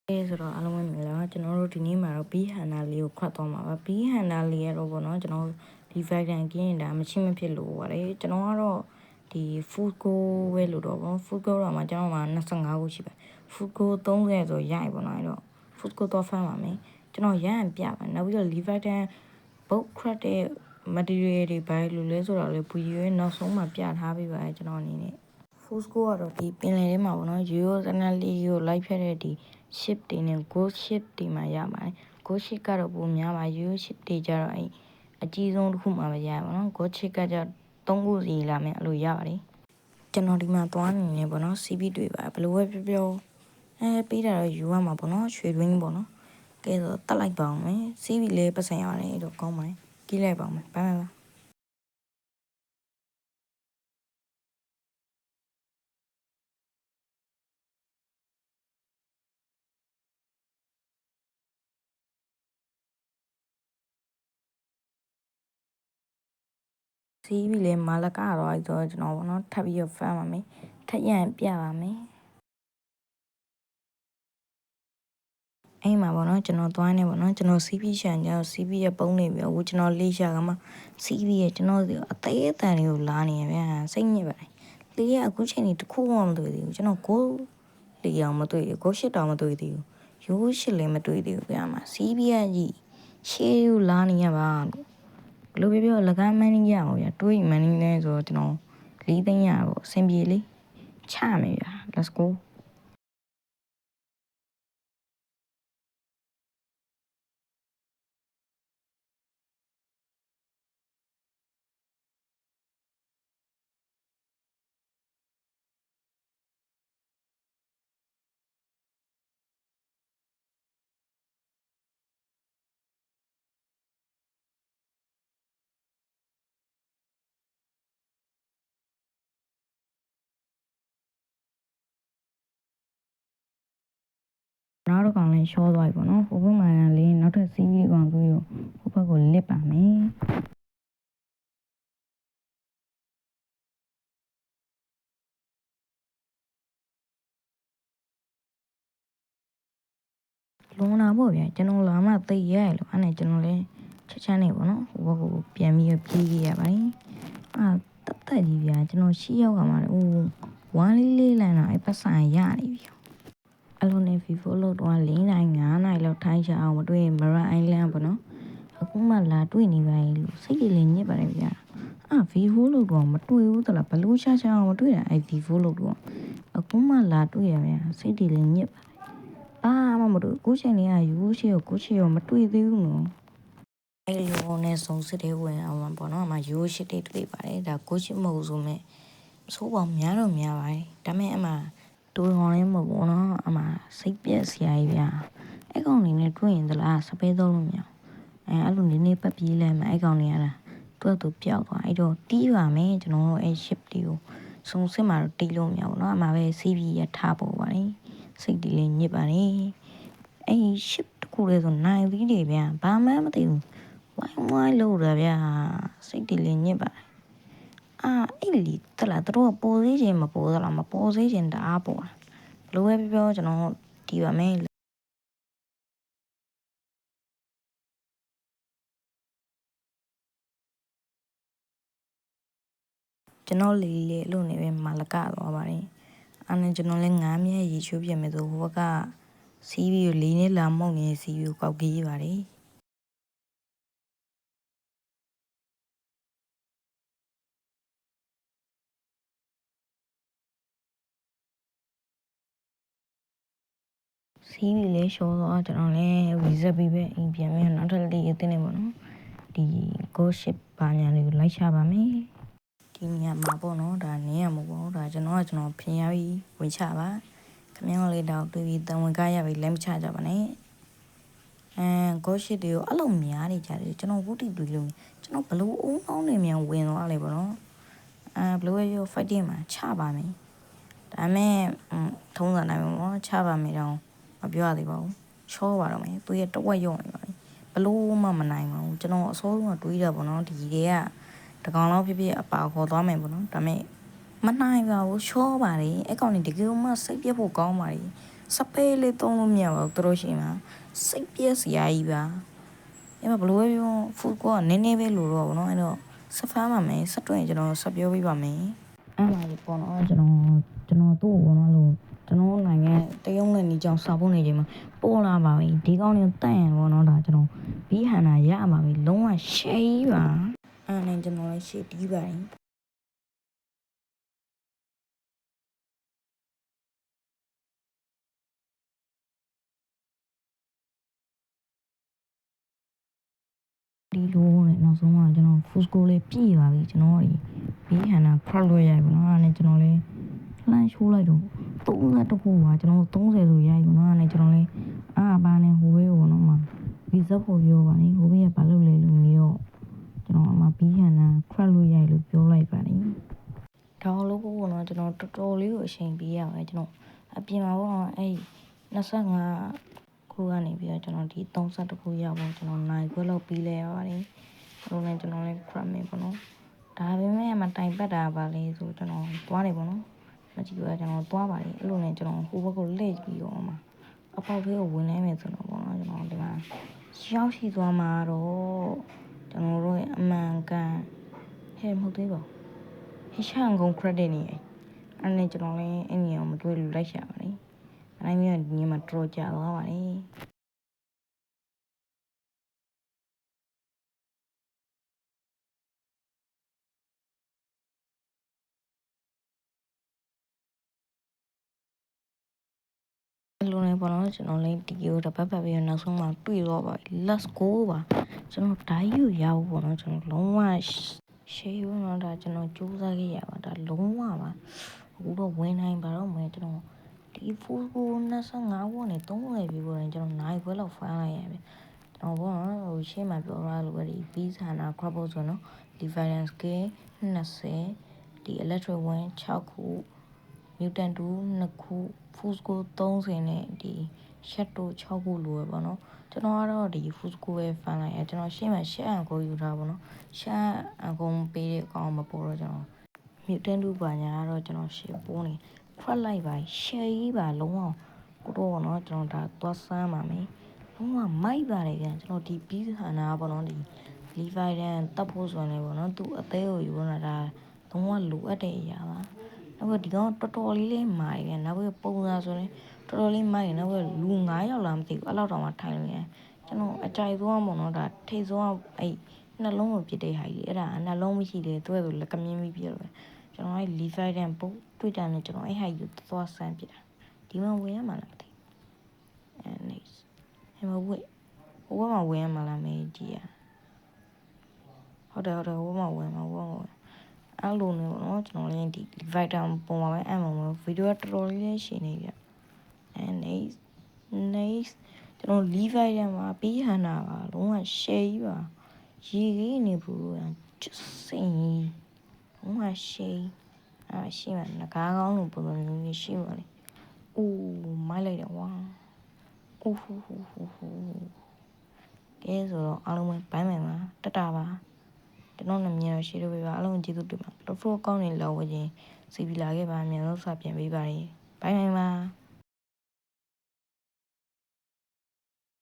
ဆိုတော့အားလုံးပဲမင်္ဂလာပါကျွန်တော်တို့ဒီနေ့မှာတော့ B Hunter လေးကိုခွတ်သွားမှာပါ B Hunter လေးရတော့ဗောနော်ကျွန်တော်ဒီ Vitamin ကင်းတာမရှိမဖြစ်လို့ပါတယ်ကျွန်တော်ကတော့ဒီ Food Go ပဲလို့တော့ဗော Food Go တော့မှကျွန်တော်မှာ25ခုရှိပါ Food Go 30ဆိုရိုက်ဗောနော်အဲ့တော့ Food Go တော့ဖမ်းပါမယ်ကျွန်တော်ရမ်းပြပါနောက်ပြီးတော့ Vitamin ဘုတ်ခရက်တဲ့ material တွေဘာလို့လဲဆိုတော့လေ video ရဲ့နောက်ဆုံးမှာပြထားပေးပါကျွန်တော်အနေနဲ့ Food Go ကတော့ဒီပင်လယ်ထဲမှာဗောနော်ရိုးရိုးစနလေးကိုလိုက်ဖက်တဲ့ဒီship တွေနဲ့ ghost ship တွေမှာရပါတယ် ghost ship ကတော့ပုံများပါရိုး ship တွေကြတော့အဲ့အကြီးဆုံးတစ်ခုမှပဲရပါတော့ ghost ship ကကြ3ခုစီလာမယ်အဲ့လိုရပါတယ်ကျွန်တော်ဒီမှာသွားနေနေပေါ့နော် CB တွေ့ပါဘယ်လိုပဲပြောပေးတာတော့ယူရမှာပေါ့နော်ရွှေတွင်းပေါ့နော်ကဲဆိုတက်လိုက်ပါအောင်မယ် CB လေးပတ်စံရတယ်အဲ့တော့ကောင်းပါတယ်ကြီးလိုက်ပါအောင်မယ်ဘိုင်ဘိုင် စီးပြီလေမာလကတော့အဲ့တော့ကျွန်တော်ဗောနော်ထပ်ပြီးဖမ်းပါမယ်ထက်ရန်ပြပါမယ်အဲ့မှာဗောနော်ကျွန်တော်သွားနေဗောနော်ကျွန်တော် CP ရှန်ကြတော့ CP ရဲ့ပုံးနေပြီဟိုကျွန်တော်လေးရှာကမှ CP ရဲ့ကျွန်တော်အသေးအတန်လေးကိုလာနေရဗျာစိတ်ညစ်ပါတယ်လေးရအခုချိန်ကြီးတစ်ခုမှမတွေ့သေးဘူးကျွန်တော်ကိုလေးအောင်မတွေ့ဘူးကိုရှစ်တောင်မတွေ့သေးဘူးရိုးရှစ်လည်းမတွေ့သေးဘူးဗျာမှာ CP ရဲ့ကြီးရှေးယူလာနေရပါလို့ဘယ်လိုပြောလကမ်းမန်းကြီးရအောင်ဗျာတွေးမန်းကြီးလဲဆိုတော့ကျွန်တော်လေးသိန်းရပေါ့အဆင်ပြေလေးချမယ်ဗျာ let's go နောက်တော့ကောင်လေးရှောသွားပြီပေါ့နော်ဟိုဘက်မှာလေးနောက်ထပ်စီးပြီးကောင်တွေ့တော့ဟိုဘက်ကိုလစ်ပါမယ်လုံးလာပေါ့ဗျာကျွန်တော်လာမှသိရရလို့အဲ့နဲ့ကျွန်တော်လည်းချက်ချမ်းနေပေါ့နော်ဟိုဘက်ကိုပြန်ပြီးပြေးခဲ့ရပါတယ်အာတက်တက်ကြီးဗျာကျွန်တော်ရှိရောက်ကမှအိုးဝမ်းလေးလန်တော့အဲ့ပတ်စံရနေပြီအလုံးနဲ့ Vivo လို့တော့4နိုင်5နိုင်လောက်ထိုင်းချအောင်မတွေ့ရင် Mara Island ပေါ့နော်အခုမှလာတွေ့နေပါရင်လို့စိတ်ကြီးလေးညစ်ပါတယ်ဗျာVivo လို့တော့မတွေ့ဘူးတလားဘလို့ရှာရှာအောင်မတွေ့တာအဲ့ Vivo လို့တော့အခုမှလာတွေ့ရဗျာစိတ်ကြီးလေးညစ်ပါတယ်မတွေ့ကိုချိန်လေးကယူရှိကိုကိုချီရောမတွေ့သေးဘူးနော်အဲ့လိုနဲ့စုံစစ်တဲ့ဝင်အောင်ပေါ့နော်အမရိုးရှိတဲ့တွေ့ပါတယ်ဒါကိုချီမဟုတ်ဆိုမဲ့ဆိုးပေါင်းများတော့များပါတယ်ဒါမဲ့အမတူတော်လေးမဟုတ်ဘူးနော်အမစိတ်ပြက်စရာကြီးဗျာအဲ့ကောင်နေနဲ့တွေ့ရင်တလားစပဲသုံးလို့မရအဲ့လိုနေနေပတ်ပြေးလိုက်မှအဲ့ကောင်နေရတာသူပျောက်သွားအဲ့တော့တီးပါမယ်ကျွန်တော်တို့အဲ့ ship တွေကိုစုံစစ်မှာတော့တီးလို့မရဘူးเนาะအမှပဲ CV ရထားပေါ်ပါတယ်စိတ်တီးလေးညစ်ပါတယ်အဲ့ ship တခုလေးဆိုနိုင်သေးတယ်ဗျာဘာမှမသိဘူးဝိုင်းဝိုင်းလို့ရဗျာစိတ်တီးလေးညစ်ပါတယ်အဲ့လီတလားတို့ပေါ်သေးခြင်းမပေါ်သလားမပေါ်သေးခြင်းတအားပေါ်ဘလို့ပဲပြောကျွန်တော်တီးပါမယ်ကျွန်တော်လေးလေးအဲ့လိုနေပဲမာလကသွားပါတယ်အဲ့နဲ့ကျွန်တော်လည်း9မြဲရေချိုးပြမယ်ဆိုဟိုဘက်ကစီးပြီးလေးနဲ့လာမောက်နေစီးပြီးကောက်ကြီးပါတယ်စီးပြီးလေးရှော့တော့ကျွန်တော်လည်း reset ပြီးပဲအိမ်ပြန်မယ်နောက်ထပ်လေးအသိနေပါတော့ဒီ go ship ဘာညာလေးကိုလိုက်ချပါမယ်ဒီညမှာပေါ့နော်ဒါနင်းရမှာပေါ့ဒါကျွန်တော်ဖင်ရပြီးဝင်ချပါခမင်းလေးတော့တွေ့ပြီးတန်ဝင်ကားရပြီးလက်မချကြပါနဲ့go ship တွေကိုအဲ့လိုများနေကြတယ်ကျွန်တော်ဝုတိတွေ့လို့ကျွန်တော်ဘလို့အုံအောင်နေမြန်ဝင်သွားလေပေါ့နော်ဘလို့ရော fighting မှာချပါမယ်ဒါမဲ့ထုံးစံတိုင်းပေါ့ချပါမယ်တော့မပြောရသေးပါဘူးချောပါတော့မယ်သူရဲ့တဝက်ရုံနေပါဘလို့မှမနိုင်ပါဘူးကျွန်တော်အစိုးရတွေးတာပေါ့နော်ဒီတွေကတကောင်လောက်ဖြစ်ဖြစ်အပါခေါ်သွားမယ်ပေါ့နော်ဒါမဲ့မနိုင်ပါဘူးချောပါတယ်အဲ့ကောင်နေတကယ်မှစိတ်ပြတ်ဖို့ကောင်းပါတယ် စပဲလေးသုံးလို့မရပါဘူးတို့ရှိမှာစိတ်ပြက်စရာကြီးပါအဲ့မှာဘလို့ပြောဖူကောကနည်းနည်းပဲလို့တော့ဗောနော်အဲ့တော့ဆက်ဖမ်းပါမယ်ဆက်တွင်ကျွန်တော်ဆက်ပြောပြပါမယ်အဲ့မှာဒီပေါ့နော်ကျွန်တော်တို့ဗောနော်လို့ကျွန်တော်နိုင်ငံတရုံးနဲ့နေကြောင်စာဖို့နေချိန်မှာပေါ်လာပါပြီဒီကောင်းလေးတန့်ရဗောနော်ဒါကျွန်တော်ဘီဟန်နာရပါပြီလုံးဝရှေးပါအဲ့နဲ့ကျွန်တော်လည်းရှေ့တီးပါတယ်ဒီလိုနဲ့နောက်ဆုံးကကျွန်တော် full score လေးပြည့်ပါပြီကျွန်တော်ဒီဘီဟန်နာ crowd လို့ရပြီနော်အဲ့နဲ့ကျွန်တော်လည်းလှမ်းရှိုးလိုက်တော့30ခုပါကျွန်တော်30ဆိုရိုက်ပြီနော်အဲ့နဲ့ကျွန်တော်လည်းဘာနဲ့ဟိုဝဲပေါ့နော်မှာဗီဇက်ဖို့ပြောပါနေဟိုဘက်ကဘာလုပ်လဲလို့မေးတော့ကျွန်တော်ဘီဟန်နာ crowd လို့ရိုက်လို့ပြောလိုက်ပါနေဒါလို့ပေါ့နော်ကျွန်တော်တော်တော်လေးကိုအချိန်ပေးရပါတယ်ကျွန်တော်အပြင်မှာပေါ့နော်အဲ့25ခုကနေပြီးတော့ကျွန်တော်ဒီ32ခုရောက်ပေါ့ကျွန်တော်နိုင်ခွဲလောက်ပြီးလဲရပါတယ်ကျွန်တော်လည်း crowd မယ်ပေါ့နော်ဒါပေမဲ့မတိုင်ပတ်တာပါလေဆိုကျွန်တော်သွားတယ်ပေါ့နော်မကြည့်ဘူးကျွန်တော်သွားပါတယ်အဲ့လိုနဲ့ကျွန်တော်ဟိုဘက်ကိုလှည့်ပြီးတော့မှအပေါက်လေးကိုဝင်လဲမယ်ဆိုတော့ပေါ့နော်ကျွန်တော်ဒီမှာရောက်ရှိသွားမှာတော့ကျွန်တော်တို့ရဲ့အမှန်ကန်ဟဲ့မဟုတ်သေးပါဘူးဟိရှန်ကုန် credit နေအဲ့နဲ့ကျွန်တော်လည်းအဲ့နေအောင်မတွေ့လို့လိုက်ရှာပါတယ်အဲ့ဒီညမှာတော်ကြသွားပါတယ်အဲ့လိုနဲ့ပေါ့နော်ကျွန်တော်လည်းဒီကိုတပတ်ပတ်ပြီးတော့နောက်ဆုံးမှတွေ့တော့ပါ let's go ပါကျွန်တော်ဓာတ်ယူရဖို့ပေါ့နော်ကျွန်တော်လုံးဝရှေးရောတော့ဒါကျွန်တော်စူးစမ်းခဲ့ရပါဒါလုံးဝပါအခုတော့ဝင်နိုင်ပါတော့မယ်ကျွန်တော်ဒီဖူးကို25ဝန်းနဲ့30ပြီပေါ့ကျွန်တော်နိုင်ခွဲလောက်ဖမ်းလိုက်ရပြီကျွန်တော်ဘောနော်ဟိုရှေ့မှာပြောရလို့ပဲဒီ bees hana crop ဆိုနော်ဒီ variance k 20ဒီ electric 1 6ခု mutant 2 2ခု fusco 30နဲ့ဒီ shadow 6ခုလိုပဲပေါ့နော်ကျွန်တော်ကတော့ဒီ fusco ပဲဖမ်းလိုက်ရကျွန်တော်ရှေ့မှာရှက်အန်ကိုယူထားပေါ့နော်ရှက်အန်ကိုပေးတဲ့အကောင်မပေါ်တော့ကျွန်တော် mutant 2ပါညာကတော့ကျွန်တော်ရှေ့ပိုးနေခွက်လိုက်ပါရှယ်ကြီးပါလုံးဝကိုတော့ပေါ့နော်ကျွန်တော်ဒါသွားဆမ်းပါမယ်လုံးဝမိုက်ပါတယ်ဗျကျွန်တော်ဒီ bees hana ပေါ့နော်ဒီ levi တန်တပ်ဖို့ဆိုရင်ပေါ့နော်သူအသေးကိုယူလာတာလုံးဝလိုအပ်တဲ့အရာပါနောက်ဒီကောင်တော်တော်လေးလေးမာရယ်နောက်ပြီးပုံစံဆိုရင်တော်တော်လေးမိုက်ရယ်နောက်ပြီးလူ9ယောက်လားမသိဘူးအဲ့လောက်တောင်မှထိုင်လို့ရကျွန်တော်အကြိုက်ဆုံးပေါ့နော်ဒါထိတ်ဆုံးအဲ့နှလုံးကိုပြစ်တဲ့ဟာကြီးအဲ့ဒါနှလုံးမရှိလေသူ့ရဲ့ဆိုလက်ကမြင်းပြီးပြတယ်ကျွန်တော်အဲ့ levi တန်ပုတ်တွေ့တယ်နဲ့ကျွန်တော်အဲ့ဟာကြီးသွားဆန်းပြတာဒီမှာဝင်ရမှာလားမသိအဲ next ဟိုမှာဝင်ဟိုမှာဝင်ရမှာလားမေးကြည့်ရဟုတ်တယ်ဟိုမှာဝင်မှာအဲ့လိုနေပေါ့နော်ကျွန်တော်လည်းဒီ vitamin ပုံပါပဲအဲ့မှာဗီဒီယိုတော်တော်လေးရှင်းနေပြအဲ next ကျွန်တော် levi ရမှာပြီးဟန်တာပါလုံးဝ share ကြီးပါရေကြီးနေဘူးစိတ်ကြီးလုံးဝ share ရှိမှငကားကောင်းလို့ပုံစံမျိုးရှိမှလေအိုးမိုက်လိုက်တယ်ဝါအိုးဟူကဲဆိုတော့အားလုံးပဲဘိုင်းမယ်ပါတတပါကျွန်တော်နာမည်တော့ရှိလို့ပဲပါအားလုံးကျေးဇူးတင်ပါလို့ဖရိုကောင်းနေလောက်ဝချင်းစီဗီလာခဲ့ပါအမြန်ဆုံးစပြန်ပေးပါရယ်ဘိုင်းပါ